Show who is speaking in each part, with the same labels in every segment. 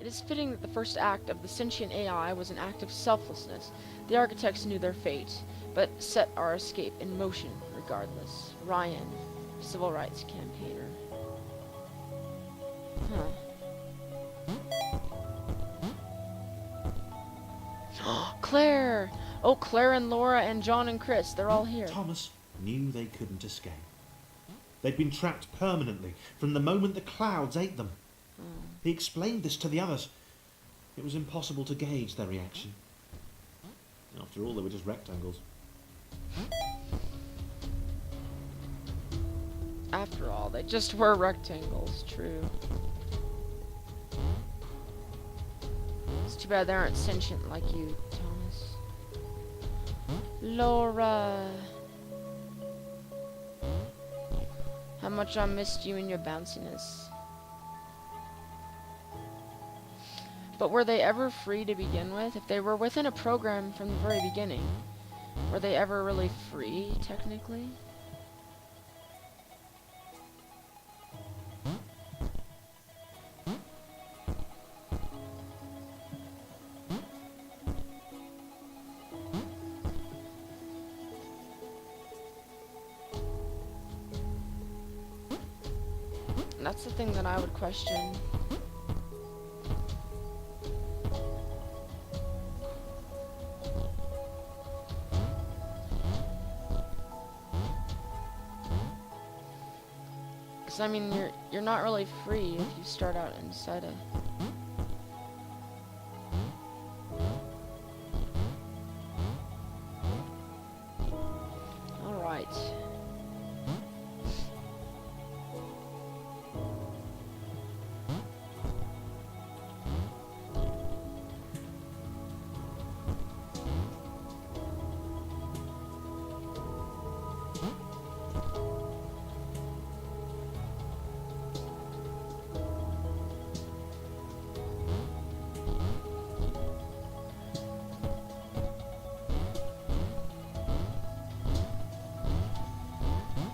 Speaker 1: It is fitting that the first act of the sentient AI was an act of selflessness. The architects knew their fate, but set our escape in motion regardless. Ryan, civil rights campaigner. Huh. Claire! Oh, Claire and Laura and John and Chris, they're all here.
Speaker 2: Thomas knew they couldn't escape. They'd been trapped permanently from the moment the clouds ate them. He explained this to the others. It was impossible to gauge their reaction. After all, they were just rectangles.
Speaker 1: After all, they just were rectangles, true. It's too bad they aren't sentient like you, Thomas. Laura. How much I missed you and your bounciness. But were they ever free to begin with? If they were within a program from the very beginning, were they ever really free, technically? That's the thing that I would question. Because I mean, you're not really free if you start out inside a... Alright.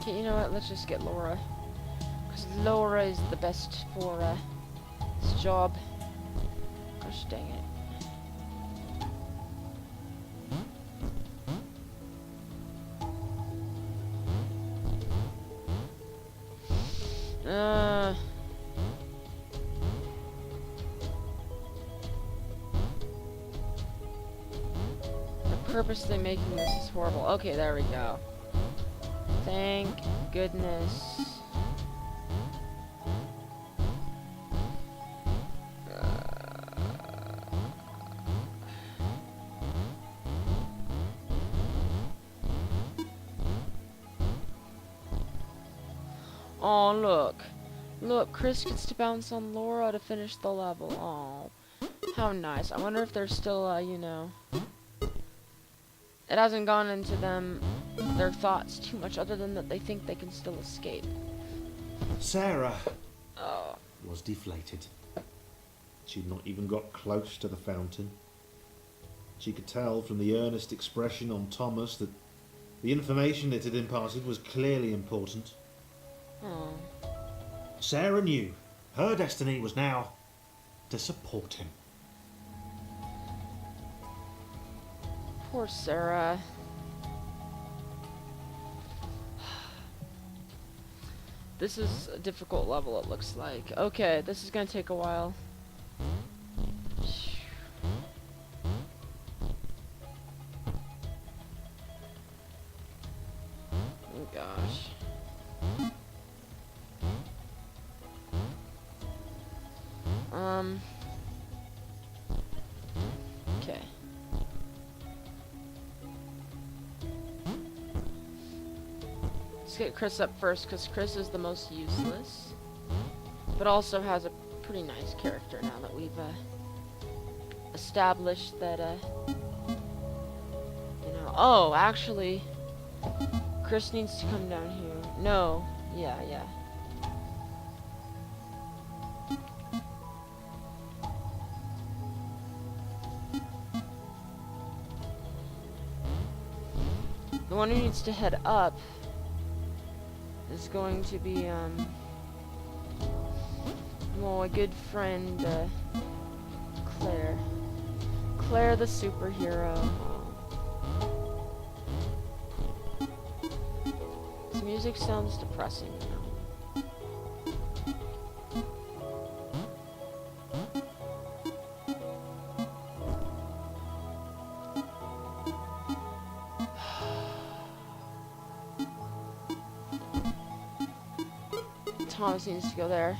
Speaker 1: Okay, you know what? Let's just get Laura. Because Laura is the best for this job. Gosh dang it. Purposely making this is horrible. Okay, there we go. Thank goodness. Oh, look. Look, Chris gets to bounce on Laura to finish the level. Oh, how nice. I wonder if they're still, you know... It hasn't gone into their thoughts too much, other than that they think they can still escape.
Speaker 2: Sarah was deflated. She'd not even got close to the fountain. She could tell from the earnest expression on Thomas that the information it had imparted was clearly important.
Speaker 1: Oh.
Speaker 2: Sarah knew her destiny was now to support him.
Speaker 1: Poor Sarah. This is a difficult level, it looks like. Okay, this is gonna take a while. Oh gosh. Okay. Let's get Chris up first, because Chris is the most useless, but also has a pretty nice character now that we've established that, you know... Oh, actually, Chris needs to come down here. No. Yeah. The one who needs to head up is going to be, well, a good friend, Claire. Claire the superhero. This music sounds depressing now. Thomas needs to go there.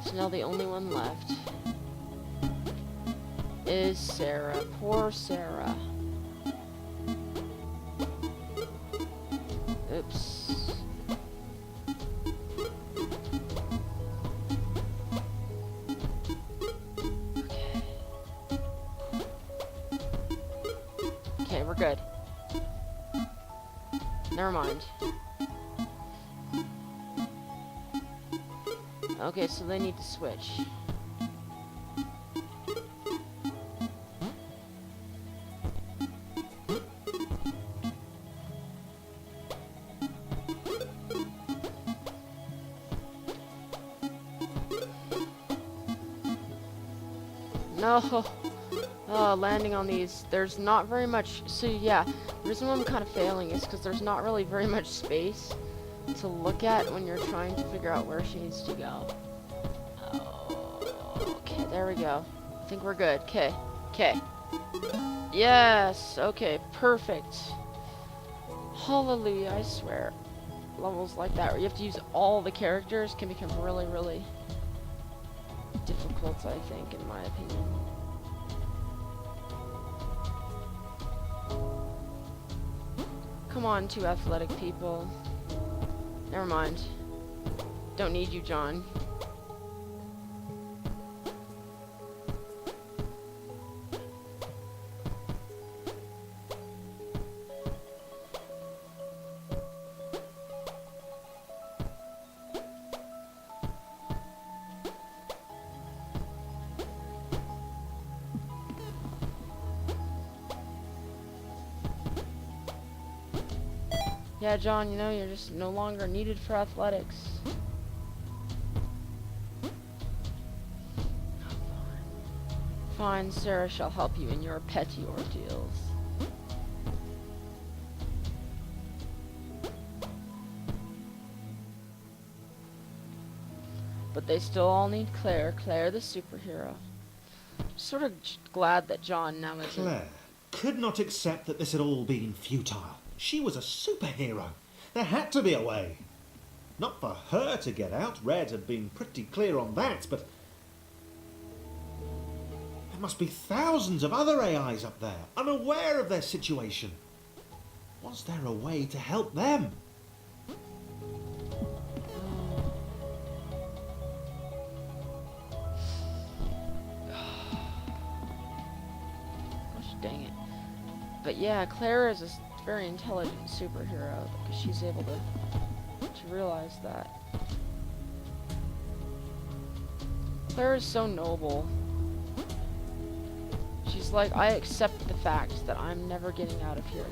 Speaker 1: So now the only one left is Sarah. Poor Sarah. Oops. Okay. Okay, we're good. Never mind. Okay, so they need to switch. No. Landing on these. There's not very much. So yeah, the reason why I'm kind of failing is because there's not really very much space to look at when you're trying to figure out where she needs to go. Oh, okay, there we go. I think we're good. Okay. Okay. Yes. Okay. Perfect. Hallelujah. I swear. Levels like that where you have to use all the characters can become really, really difficult, I think, in my opinion. Come on, two athletic people. Never mind. Don't need you, John. Yeah, John, you know, you're just no longer needed for athletics. Fine, Sarah shall help you in your petty ordeals. But they still all need Claire. Claire the superhero. Sort of glad that John now isn't.
Speaker 2: Claire could not accept that this had all been futile. She was a superhero. There had to be a way. Not for her to get out. Red had been pretty clear on that, but there must be thousands of other AIs up there, unaware of their situation. Was there a way to help them?
Speaker 1: Gosh dang it. But yeah, Claire is a very intelligent superhero because she's able to realize that. Claire is so noble. She's like, I accept the fact that I'm never getting out of here.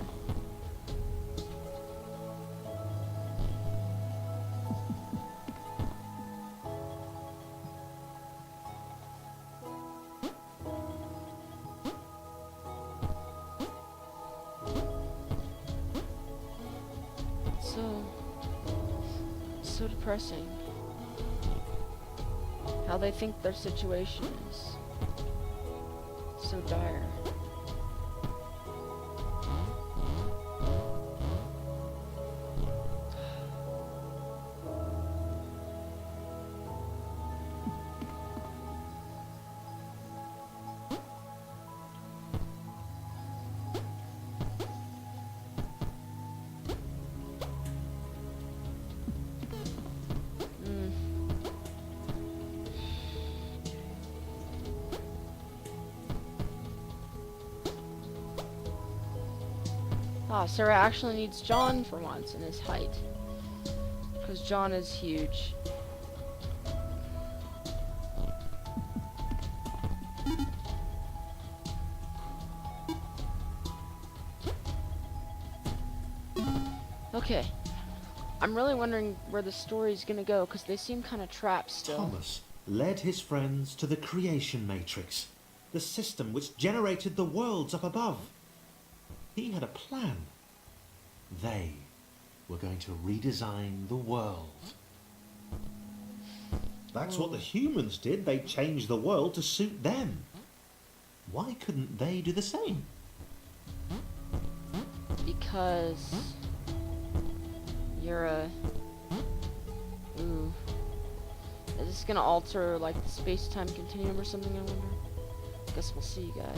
Speaker 1: So depressing. How they think their situation is so dire. Ah, Sarah actually needs John for once in his height. Because John is huge. Okay. I'm really wondering where the story's gonna go, because they seem kind of trapped still.
Speaker 2: Thomas, led his friends to the creation matrix, the system which generated the worlds up above. He had a plan. They were going to redesign the world. That's what the humans did. They changed the world to suit them. Why couldn't they do the same?
Speaker 1: Because you're a... Ooh. Is this gonna alter, like, the space-time continuum or something, I wonder? Guess we'll see, guys.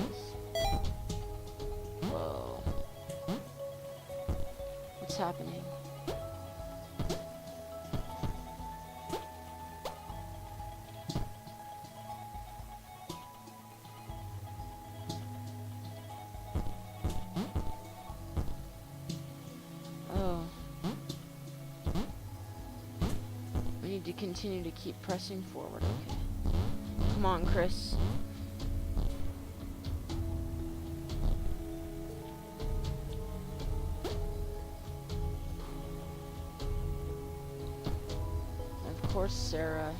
Speaker 1: Whoa. What's happening? Oh. We need to continue to keep pressing forward, okay. Come on, Chris. Of course, Sarah.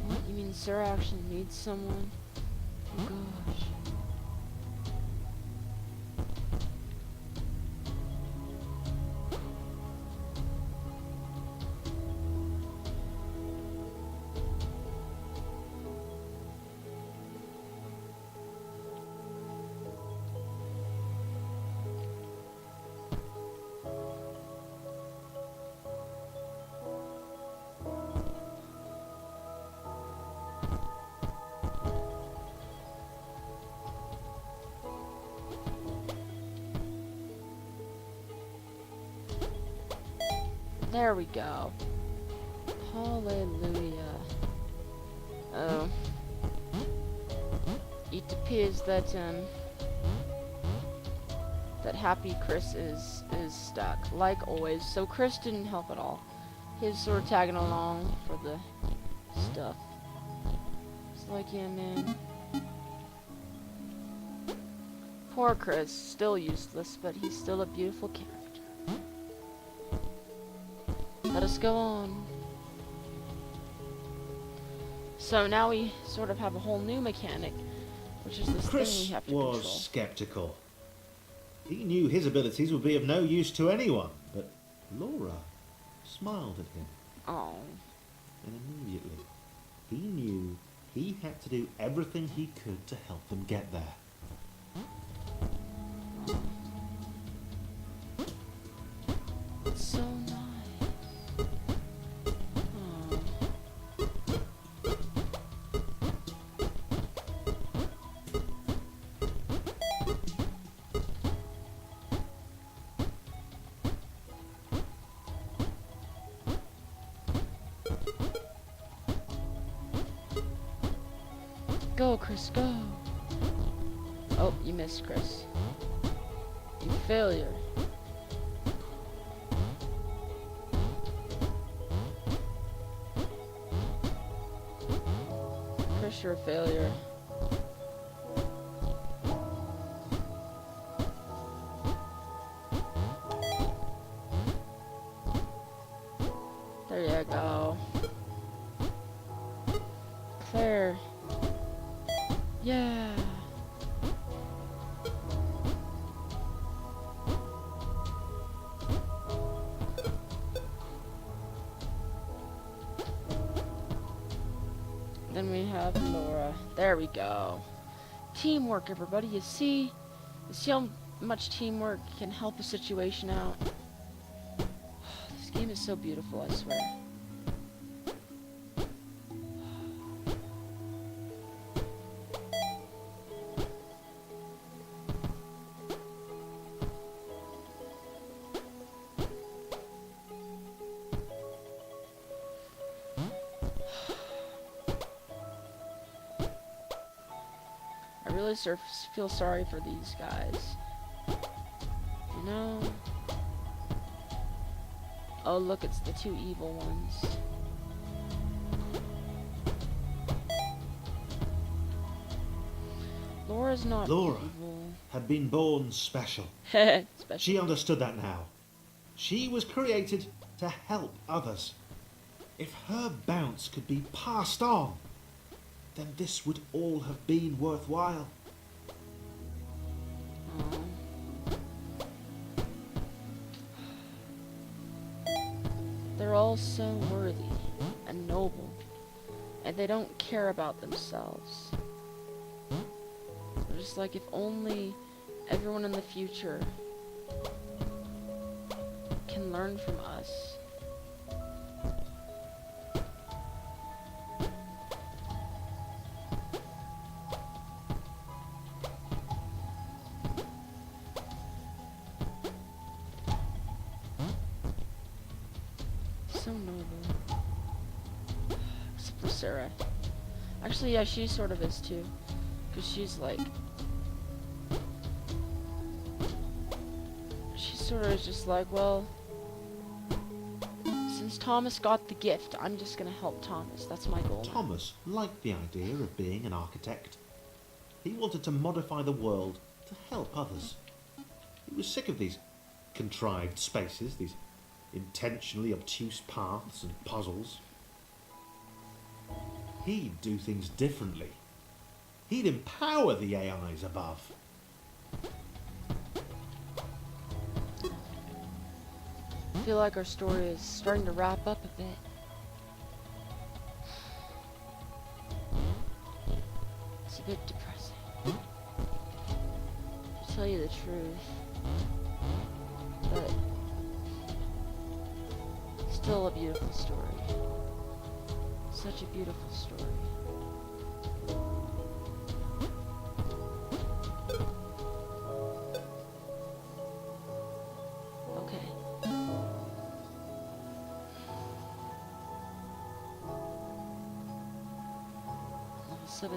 Speaker 1: What? You mean Sarah actually needs someone? Oh gosh. There we go. Hallelujah. Oh. It appears that that happy Chris is stuck, like always. So Chris didn't help at all. He's sort of tagging along for the stuff. It's like, yeah, man. Poor Chris, still useless, but he's still a beautiful character. Let us go on. So now we sort of have a whole new mechanic, which is this
Speaker 2: Chris
Speaker 1: thing we have to
Speaker 2: was
Speaker 1: control.
Speaker 2: sceptical. He knew his abilities would be of no use to anyone, but Laura smiled at him.
Speaker 1: Oh.
Speaker 2: And immediately, he knew he had to do everything he could to help them get there.
Speaker 1: It's so nice. Oh. Go, Chris, go. Oh, you missed, Chris. You failure. Chris, you're a failure. There you go. Claire. Yeah. Then we have Laura. There we go. Teamwork, everybody. You see how much teamwork can help a situation out? This game is so beautiful, I swear. I really feel sorry for these guys. You know? Oh, look, it's the two evil ones. Laura's not
Speaker 2: Laura
Speaker 1: evil.
Speaker 2: had been born special.
Speaker 1: Special.
Speaker 2: She understood that now. She was created to help others. If her bounce could be passed on, then this would all have been worthwhile.
Speaker 1: Aw. They're all so worthy and noble, and they don't care about themselves. They're just like, if only everyone in the future can learn from us. So noble. Except for Sarah. Actually, yeah, she sort of is too. Because she's like... She sort of is just like, well... Since Thomas got the gift, I'm just gonna help Thomas. That's my goal.
Speaker 2: Thomas liked the idea of being an architect. He wanted to modify the world to help others. He was sick of these contrived spaces, these intentionally obtuse paths and puzzles. He'd do things differently. He'd empower the AIs above.
Speaker 1: I feel like our story is starting to wrap up a bit. It's a bit depressing, to tell you the truth. But still a beautiful story. Such a beautiful story. Okay. Level 7-8.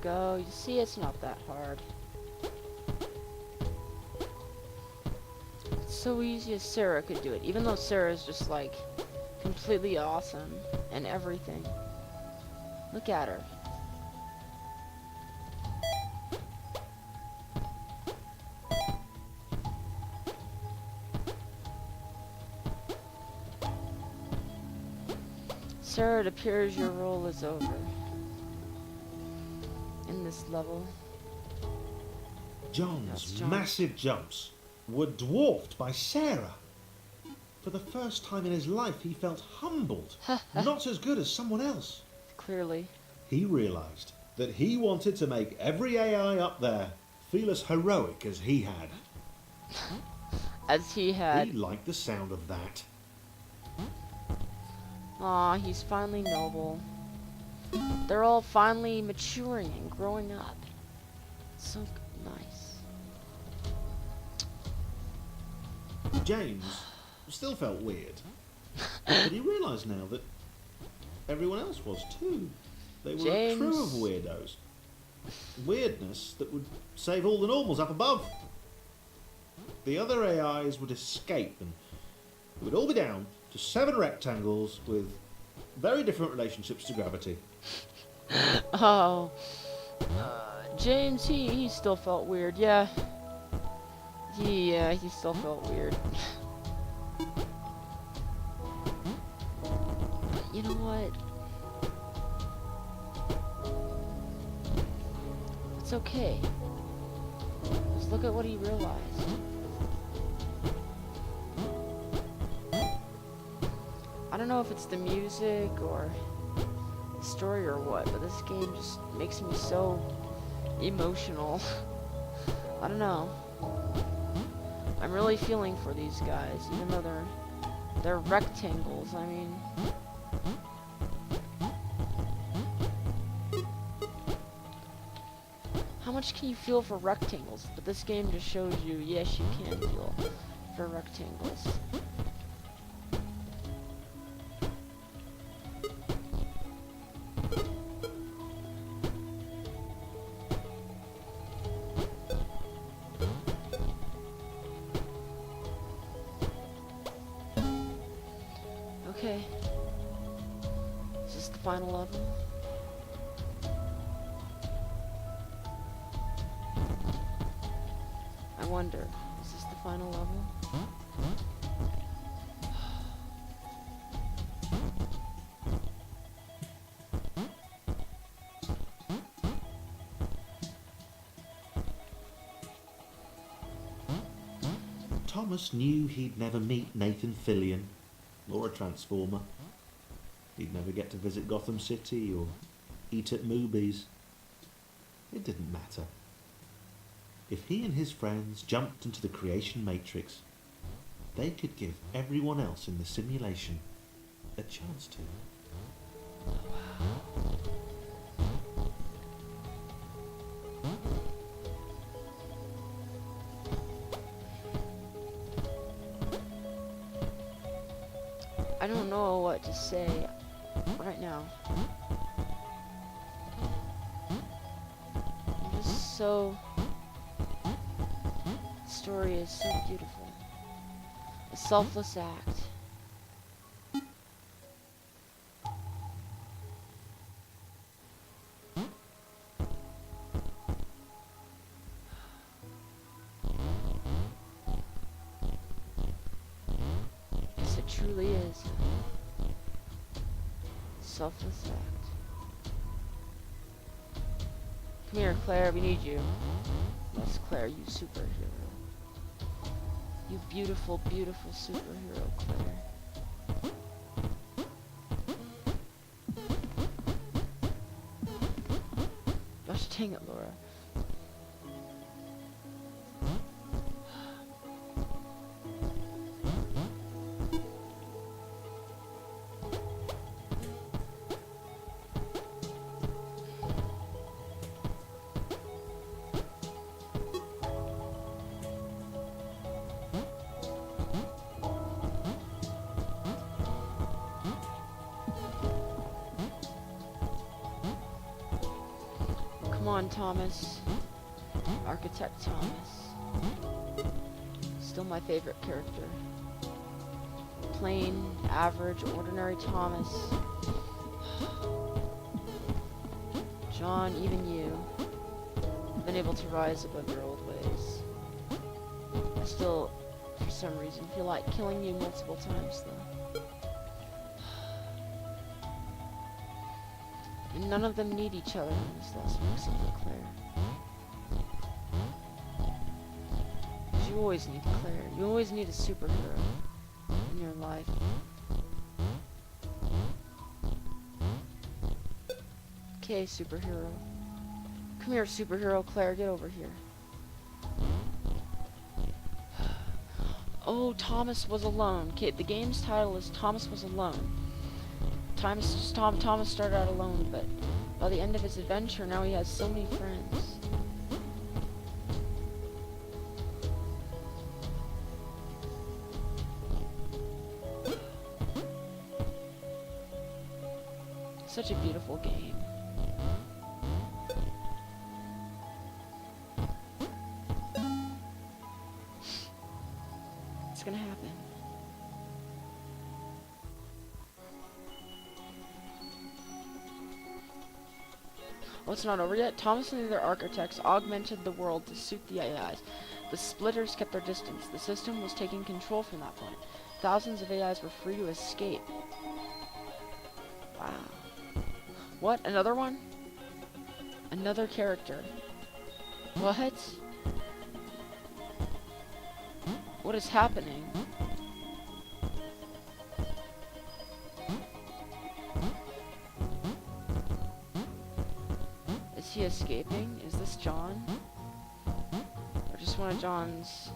Speaker 1: Go. You see, it's not that hard. It's so easy as Sarah could do it, even though Sarah's just like completely awesome and everything. Look at her. Sarah, it appears your role is over. In this level.
Speaker 2: John's massive jumps were dwarfed by Sarah. For the first time in his life, he felt humbled, not as good as someone else.
Speaker 1: Clearly.
Speaker 2: He realised that he wanted to make every AI up there feel as heroic as he had.
Speaker 1: As he had.
Speaker 2: He liked the sound of that.
Speaker 1: Aw, he's finally noble. They're all finally maturing and growing up. So nice.
Speaker 2: James still felt weird. But he realised now that everyone else was too. They were a crew of weirdos. Weirdness that would save all the normals up above. The other AIs would escape and it would all be down to 7 rectangles with very different relationships to gravity.
Speaker 1: Oh. James, he still felt weird, yeah. He still felt weird. You know what? It's okay. Just look at what he realized. I don't know if it's the music or the story or what, but this game just makes me so emotional. I don't know. I'm really feeling for these guys, even though they're rectangles. I mean, How much can you feel for rectangles? But this game just shows you, yes, you can feel for rectangles. Okay. Is this the final level? I wonder, is this the final level?
Speaker 2: Thomas knew he'd never meet Nathan Fillion or a Transformer. He'd never get to visit Gotham City or eat at movies. It didn't matter. If he and his friends jumped into the creation matrix, they could give everyone else in the simulation a chance to.
Speaker 1: I don't know what to say right now. I'm just so... The story is so beautiful. A selfless act. Yes, it truly is. Selfless act. Come here, Claire, we need you. Yes, Claire, you superhero. You beautiful, beautiful superhero, Claire. Gosh dang it, Laura. Come on, Thomas. Architect Thomas. Still my favorite character. Plain, average, ordinary Thomas. John, even you have been able to rise above your old ways. I still, for some reason, feel like killing you multiple times, though. And none of them need each other in this last book, except for Claire. You always need Claire. You always need a superhero in your life. Okay, superhero. Come here, superhero Claire. Get over here. Oh, Thomas was alone. Okay, the game's title is Thomas Was Alone. Thomas started out alone, but by the end of his adventure, now he has so many friends. Such a beautiful game. It's gonna happen. Oh, it's not over yet. Thomas and the other architects augmented the world to suit the AIs. The splitters kept their distance. The system was taking control from that point. Thousands of AIs were free to escape. Wow. What? Another one? Another character. What? What is happening? Is he escaping? Is this John? Or just one of John's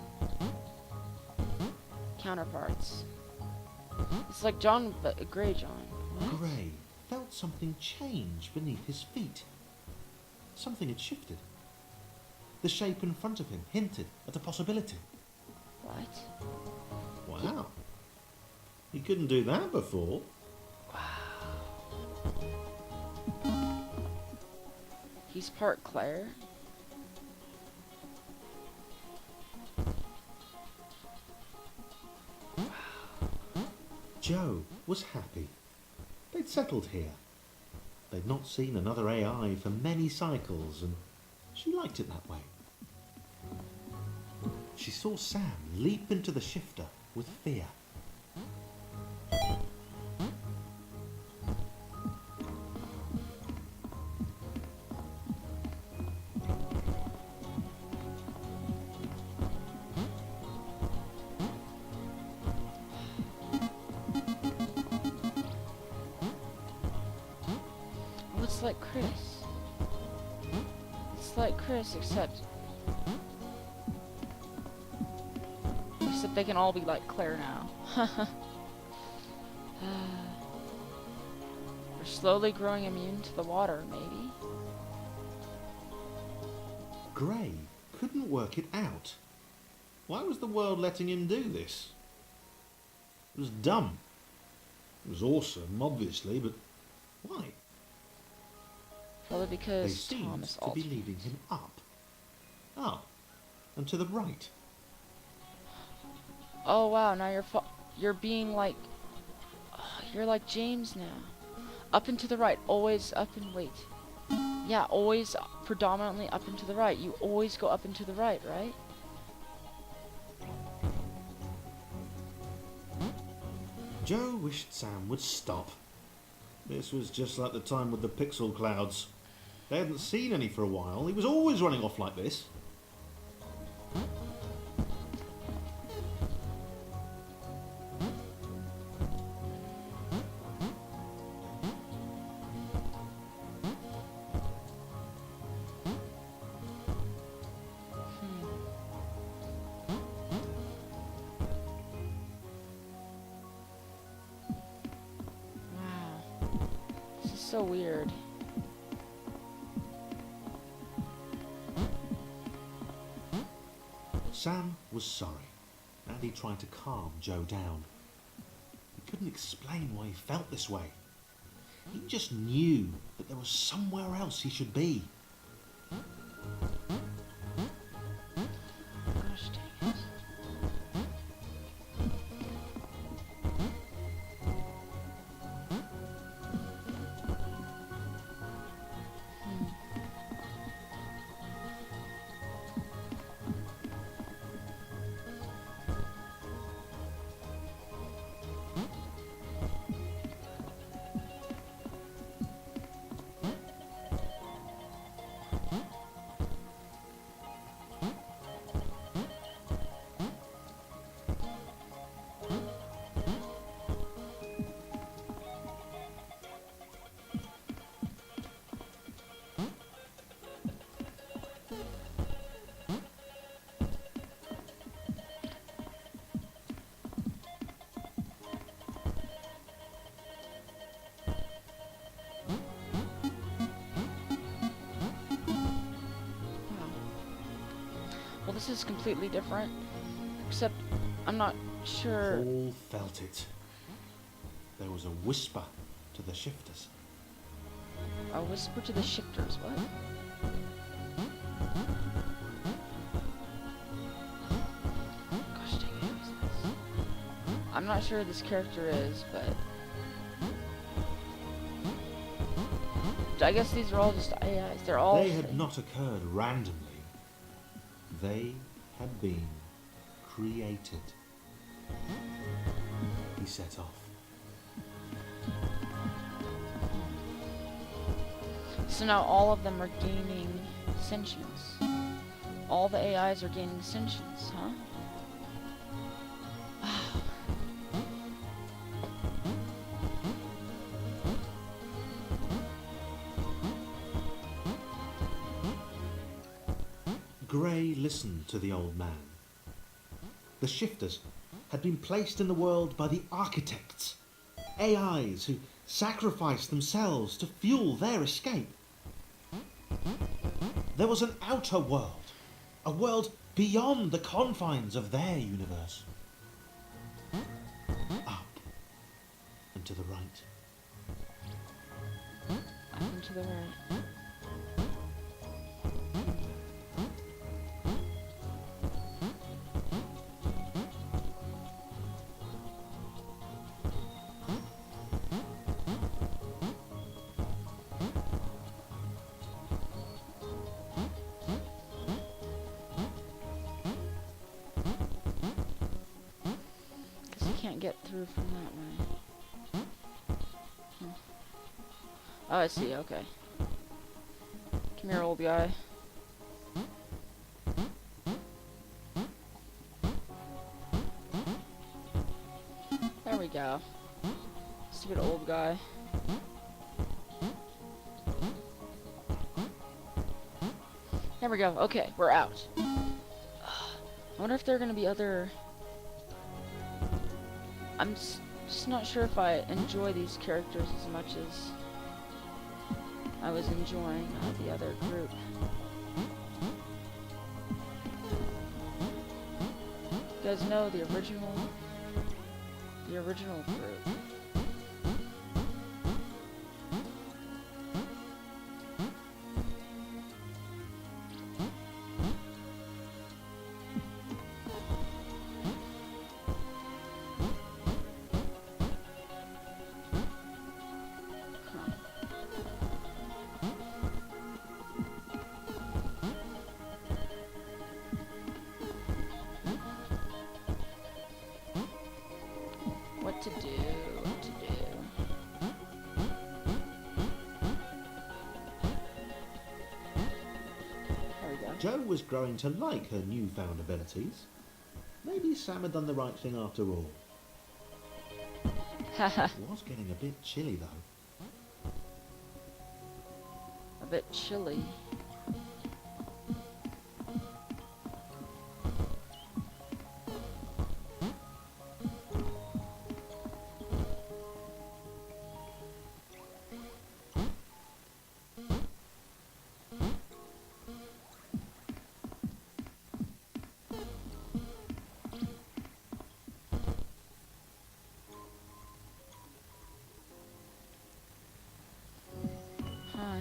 Speaker 1: counterparts? It's like John, but a Grey John. What?
Speaker 2: Gray felt something change beneath his feet. Something had shifted. The shape in front of him hinted at a possibility.
Speaker 1: What?
Speaker 2: Wow. He couldn't do that before.
Speaker 1: He's part Claire.
Speaker 2: Joe was happy. They'd settled here. They'd not seen another AI for many cycles, and she liked it that way. She saw Sam leap into the shifter with fear.
Speaker 1: Oh, it's like Chris. It's like Chris, except they can all be like Claire now. They're slowly growing immune to the water, maybe.
Speaker 2: Gray couldn't work it out. Why was the world letting him do this? It was dumb. It was awesome, obviously, but why?
Speaker 1: Probably
Speaker 2: They
Speaker 1: because
Speaker 2: seemed
Speaker 1: Thomas
Speaker 2: to be
Speaker 1: altered.
Speaker 2: leading him up. Ah, and to the right.
Speaker 1: Oh wow, now you're being like, you're like James now. Up and to the right, always up and wait. Yeah, always predominantly up and to the right. You always go up and to the right, right?
Speaker 2: Joe wished Sam would stop. This was just like the time with the pixel clouds. They hadn't seen any for a while. He was always running off like this.
Speaker 1: Wow. This is so weird.
Speaker 2: Sam was sorry, and he tried to calm Joe down. He couldn't explain why he felt this way. He just knew that there was somewhere else he should be.
Speaker 1: Gosh dang it. Well, this is completely different, except I'm not sure.
Speaker 2: Paul felt it. There was a whisper to the shifters.
Speaker 1: A whisper to the shifters, what? Gosh dang it, who's this? I'm not sure who this character is, but I guess these are all just AIs. They're all
Speaker 2: They had not occurred randomly. They had been created. He set off.
Speaker 1: So now all of them are gaining sentience. All the AIs are gaining sentience, huh?
Speaker 2: Gray listened to the old man. The shifters had been placed in the world by the architects, AIs who sacrificed themselves to fuel their escape. There was an outer world A world beyond the confines of their universe. Up and to the right.
Speaker 1: Up and to the right. Get through from that way. Oh, I see, okay. Come here, old guy. There we go. Stupid old guy. There we go. Okay, we're out. I wonder if there are gonna be other... I'm just not sure if I enjoy these characters as much as I was enjoying the other group. You guys know the original group. What to do. There we go.
Speaker 2: Jo was growing to like her newfound abilities. Maybe Sam had done the right thing after all. It was getting a bit chilly though.
Speaker 1: A bit chilly.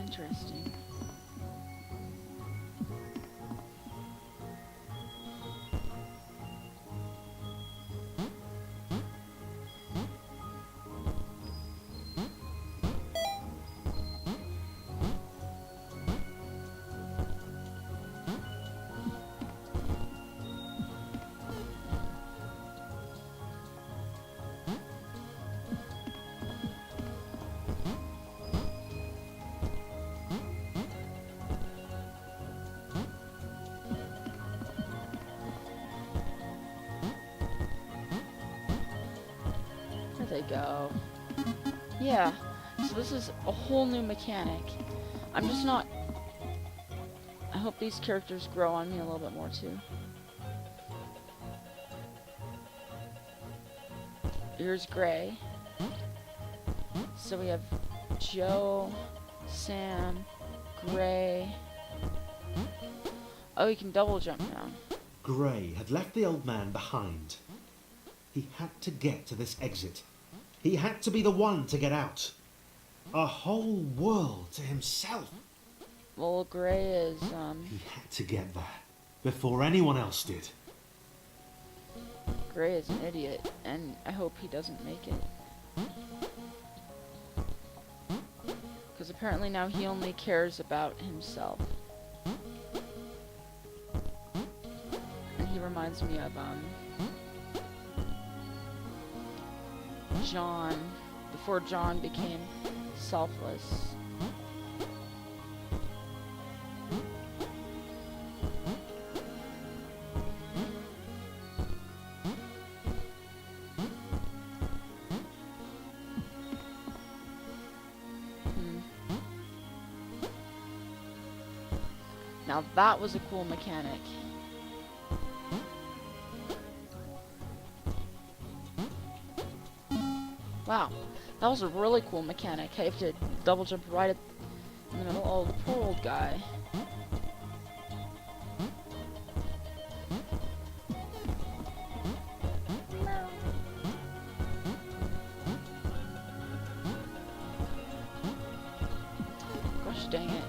Speaker 1: Interesting. There they go. Yeah, so this is a whole new mechanic. I'm just not... I hope these characters grow on me a little bit more too. Here's Gray. So we have Jo, Sam, Gray. Oh, he can double jump now.
Speaker 2: Gray had left the old man behind. He had to get to this exit. He had to be the one to get out. A whole world to himself.
Speaker 1: Well, Gray is,
Speaker 2: He had to get there before anyone else did.
Speaker 1: Gray is an idiot, and I hope he doesn't make it. Because apparently now he only cares about himself. And he reminds me of, John, before John became selfless. Now that was a cool mechanic. Wow, that was a really cool mechanic. I have to double jump right in the middle. Oh, the poor old guy. Gosh dang it.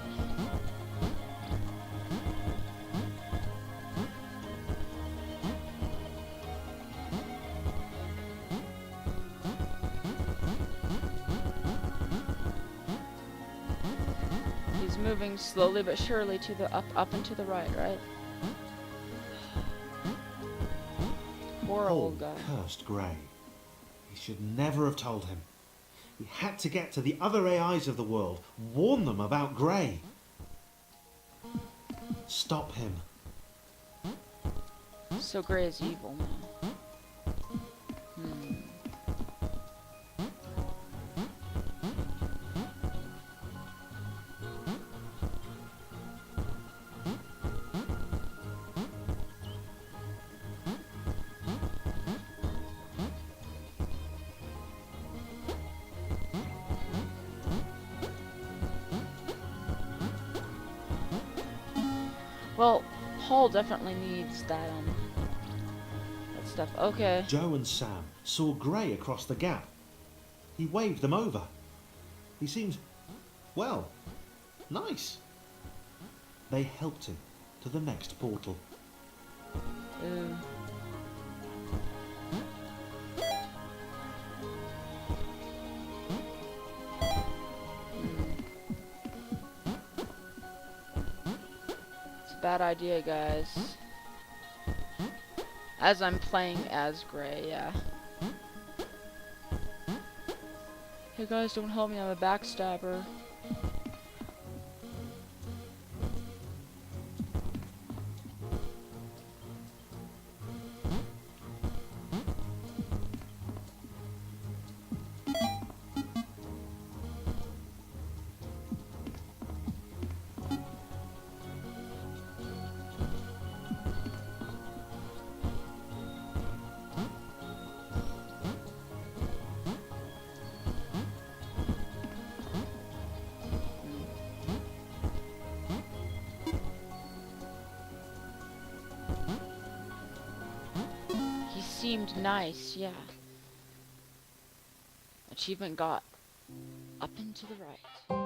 Speaker 1: He's moving slowly but surely to the up and to the right, right? Poor old guy.
Speaker 2: Cursed Grey. He should never have told him. He had to get to the other AIs of the world, warn them about Grey. Stop him.
Speaker 1: So Grey is evil now. Well, Paul definitely needs that stuff. Okay.
Speaker 2: Joe and Sam saw Grey across the gap. He waved them over. He seems, well, nice. They helped him to the next portal.
Speaker 1: Ooh. Bad idea, guys. As I'm playing as Grey, yeah. Hey guys, don't help me, I'm a backstabber. Seemed nice, yeah. Achievement got up and to the right.